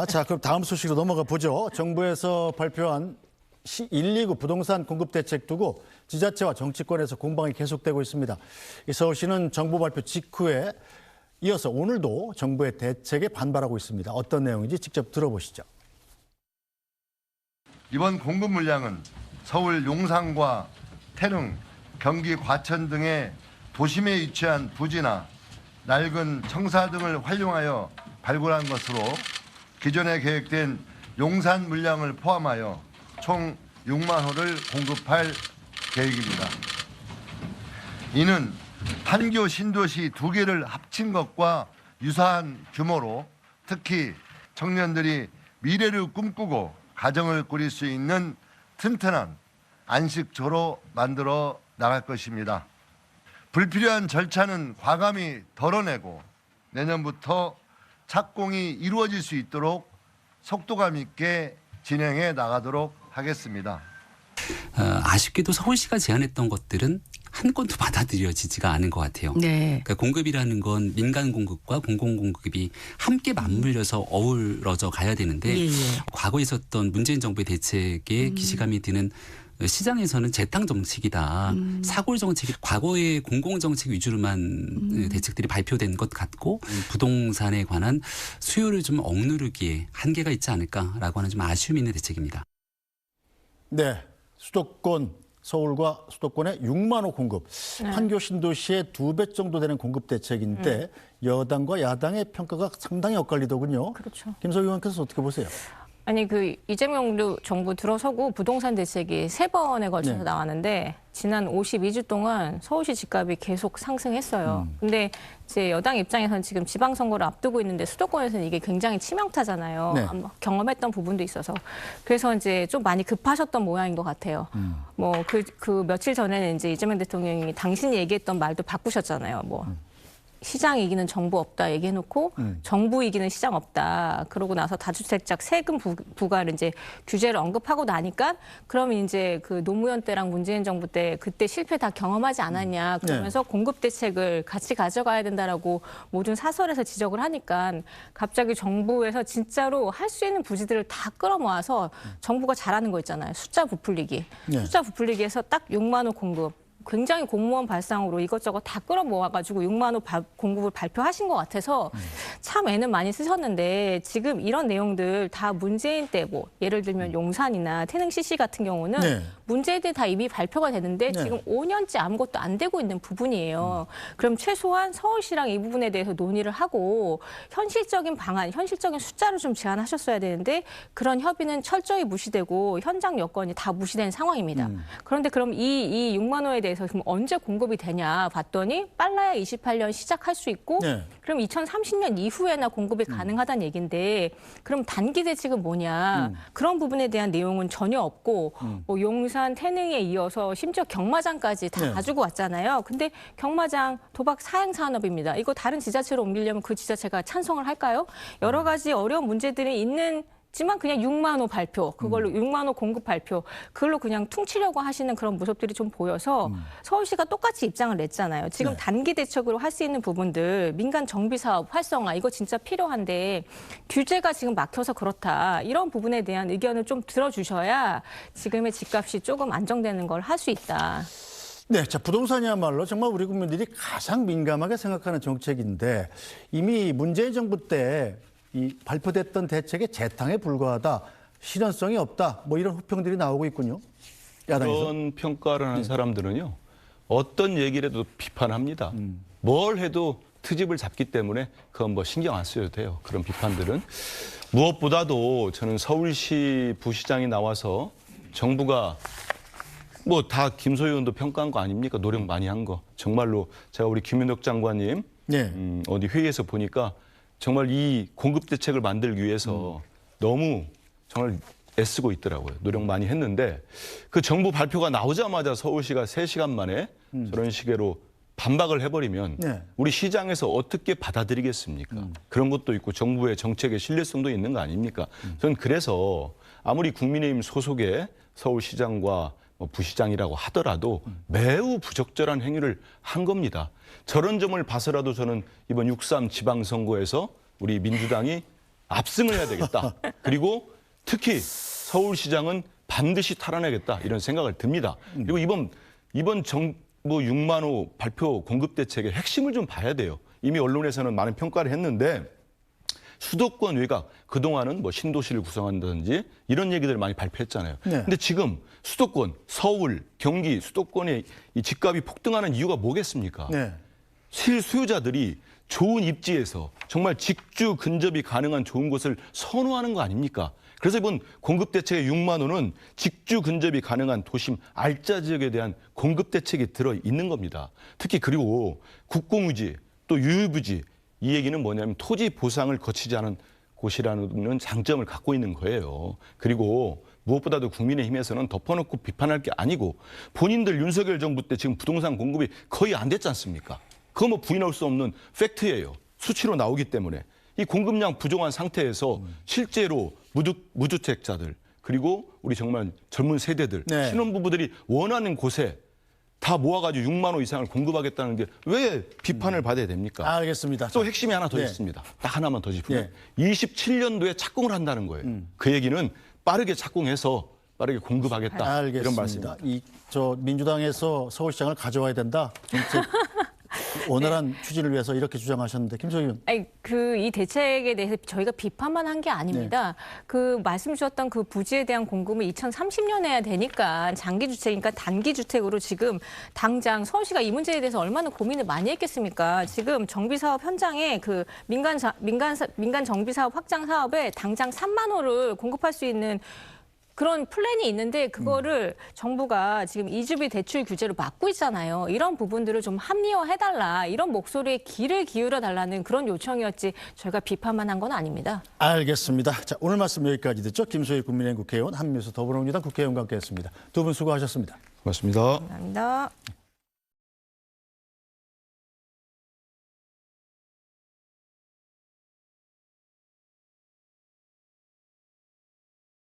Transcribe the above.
자, 그럼 다음 소식으로 넘어가 보죠. 정부에서 발표한 129 부동산 공급 대책 두고 지자체와 정치권에서 공방이 계속되고 있습니다. 서울시는 정부 발표 직후에 이어서 오늘도 정부의 대책에 반발하고 있습니다. 어떤 내용인지 직접 들어보시죠. 이번 공급 물량은 서울 용산과 태릉, 경기 과천 등의 도심에 위치한 부지나 낡은 청사 등을 활용하여 발굴한 것으로 기존에 계획된 용산 물량을 포함하여 총 6만 호를 공급할 계획입니다. 이는 판교 신도시 2개를 합친 것과 유사한 규모로 특히 청년들이 미래를 꿈꾸고 가정을 꾸릴 수 있는 튼튼한 안식처로 만들어 나갈 것입니다. 불필요한 절차는 과감히 덜어내고 내년부터 착공이 이루어질 수 있도록 속도감 있게 진행해 나가도록 하겠습니다. 아쉽게도 서울시가 제안했던 것들은 한 건도 받아들여지지가 않은 것 같아요. 네. 그러니까 공급이라는 건 민간 공급과 공공 공급이 함께 맞물려서 어우러져 가야 되는데 과거에 있었던 문재인 정부의 대책에 기시감이 드는 시장에서는 재탕 정책이다. 사골 정책이 과거의 공공 정책 위주로만 대책들이 발표된 것 같고 부동산에 관한 수요를 좀 억누르기에 한계가 있지 않을까라고 하는 좀 아쉬움이 있는 대책입니다. 네, 수도권 서울과 수도권의 6만 호 공급. 판교 신도시의 2배 정도 되는 공급 대책인데 여당과 야당의 평가가 상당히 엇갈리더군요. 그렇죠. 김소희 의원께서 어떻게 보세요? 아니 이재명 정부 들어서고 부동산 대책이 3번에 걸쳐서 나왔는데 지난 52주 동안 서울시 집값이 계속 상승했어요. 근데 이제 여당 입장에서는 지금 지방선거를 앞두고 있는데 수도권에서는 이게 굉장히 치명타잖아요. 네. 경험했던 부분도 있어서. 그래서 이제 좀 많이 급하셨던 모양인 것 같아요. 뭐 그 며칠 전에는 이제 이재명 대통령이 당신이 얘기했던 말도 바꾸셨잖아요. 뭐. 시장 이기는 정부 없다 얘기해놓고 정부 이기는 시장 없다. 그러고 나서 다주택자 세금 부과를 이제 규제를 언급하고 나니까 그럼 이제 그 노무현 때랑 문재인 정부 때 그때 실패 다 경험하지 않았냐. 그러면서 공급 대책을 같이 가져가야 된다라고 모든 사설에서 지적을 하니까 갑자기 정부에서 진짜로 할 수 있는 부지들을 다 끌어모아서 정부가 잘하는 거 있잖아요. 숫자 부풀리기. 숫자 부풀리기에서 딱 6만 호 공급. 굉장히 공무원 발상으로 이것저것 다 끌어모아가지고 6만 호 공급을 발표하신 것 같아서 참 애는 많이 쓰셨는데 지금 이런 내용들 다 문재인 때 뭐 예를 들면 용산이나 태릉 CC 같은 경우는 문재인 때 다 이미 발표가 되는데 지금 5년째 아무것도 안 되고 있는 부분이에요. 그럼 최소한 서울시랑 이 부분에 대해서 논의를 하고 현실적인 방안, 현실적인 숫자를 좀 제안하셨어야 되는데 그런 협의는 철저히 무시되고 현장 여건이 다 무시된 상황입니다. 그런데 그럼 이 6만 호에 대해서 그럼 언제 공급이 되냐 봤더니 빨라야 28년 시작할 수 있고 그럼 2030년 이후에나 공급이 가능하다는 얘기인데 그럼 단기 대책은 뭐냐 그런 부분에 대한 내용은 전혀 없고 뭐 용산, 태릉에 이어서 심지어 경마장까지 다 가지고 왔잖아요. 근데 경마장 도박 사행 산업입니다. 이거 다른 지자체로 옮기려면 그 지자체가 찬성을 할까요? 여러 가지 어려운 문제들이 있는 지만 그냥 6만 호 발표, 그걸로 6만 호 공급 발표, 그걸로 그냥 퉁치려고 하시는 그런 모습들이 좀 보여서 서울시가 똑같이 입장을 냈잖아요. 지금 단기 대책으로 할 수 있는 부분들, 민간 정비 사업 활성화, 이거 진짜 필요한데 규제가 지금 막혀서 그렇다. 이런 부분에 대한 의견을 좀 들어주셔야 지금의 집값이 조금 안정되는 걸 할 수 있다. 네, 자, 부동산이야말로 정말 우리 국민들이 가장 민감하게 생각하는 정책인데 이미 문재인 정부 때 이 발표됐던 대책의 재탕에 불과하다, 실현성이 없다, 뭐 이런 호평들이 나오고 있군요. 야당에서. 그런 평가를 하는 사람들은요, 어떤 얘기를 해도 비판합니다. 뭘 해도 트집을 잡기 때문에 그건 뭐 신경 안 써도 돼요. 그런 비판들은. 무엇보다도 저는 서울시 부시장이 나와서 정부가 뭐 다 김소희 의원도 평가한 거 아닙니까? 노력 많이 한 거. 정말로 제가 우리 김윤석 장관님 어디 회의에서 보니까 정말 이 공급 대책을 만들기 위해서 너무 정말 애쓰고 있더라고요. 노력 많이 했는데 그 정부 발표가 나오자마자 서울시가 3시간 만에 저런 식으로 반박을 해버리면 우리 시장에서 어떻게 받아들이겠습니까? 그런 것도 있고 정부의 정책의 신뢰성도 있는 거 아닙니까? 저는 그래서 아무리 국민의힘 소속의 서울시장과 부시장이라고 하더라도 매우 부적절한 행위를 한 겁니다. 저런 점을 봐서라도 저는 이번 6.3 지방선거에서 우리 민주당이 압승을 해야 되겠다. 그리고 특히 서울시장은 반드시 탈환해야겠다 이런 생각을 듭니다. 그리고 이번 정부 6만 호 발표 공급 대책의 핵심을 좀 봐야 돼요. 이미 언론에서는 많은 평가를 했는데 수도권 외곽 그동안은 뭐 신도시를 구성한다든지 이런 얘기들을 많이 발표했잖아요. 네. 근데 지금 수도권, 서울, 경기 수도권의 이 집값이 폭등하는 이유가 뭐겠습니까? 네. 실수요자들이 좋은 입지에서 정말 직주 근접이 가능한 좋은 곳을 선호하는 거 아닙니까? 그래서 이번 공급 대책의 6만 호는 직주 근접이 가능한 도심 알짜 지역에 대한 공급 대책이 들어 있는 겁니다. 특히 그리고 국공유지 또 유휴부지 이 얘기는 뭐냐면 토지 보상을 거치지 않은 곳이라는 장점을 갖고 있는 거예요. 그리고 무엇보다도 국민의힘에서는 덮어놓고 비판할 게 아니고 본인들 윤석열 정부 때 지금 부동산 공급이 거의 안 됐지 않습니까? 그거 뭐 부인할 수 없는 팩트예요. 수치로 나오기 때문에. 이 공급량 부족한 상태에서 실제로 무주택자들 그리고 우리 정말 젊은 세대들 네. 신혼부부들이 원하는 곳에 다 모아가지고 6만 호 이상을 공급하겠다는 게 왜 비판을 받아야 됩니까? 알겠습니다. 또 핵심이 하나 더 네. 있습니다. 딱 하나만 더 짚으면 27년도에 착공을 한다는 거예요. 그 얘기는 빠르게 착공해서 빠르게 공급하겠다 알겠습니다. 이런 말씀입니다. 저 민주당에서 서울시장을 가져와야 된다. 정책 원활한 추진을 위해서 이렇게 주장하셨는데 김소희 의원. 아니, 이 대책에 대해서 저희가 비판만 한 게 아닙니다. 그 말씀 주셨던 그 부지에 대한 공급은 2030년에 해야 되니까 장기 주택이니까 단기 주택으로 지금 당장 서울시가 이 문제에 대해서 얼마나 고민을 많이 했겠습니까? 지금 정비 사업 현장에 그 민간 정비 사업 확장 사업에 당장 3만 호를 공급할 수 있는 그런 플랜이 있는데 그거를 정부가 지금 이주비 대출 규제로 막고 있잖아요. 이런 부분들을 좀 합리화해달라. 이런 목소리에 귀를 기울여달라는 그런 요청이었지 저희가 비판만 한 건 아닙니다. 알겠습니다. 자, 오늘 말씀 여기까지 듣죠. 김소희 국민의힘 국회의원, 한민수 더불어민주당 국회의원과 함께했습니다. 두 분 수고하셨습니다. 고맙습니다. 감사합니다.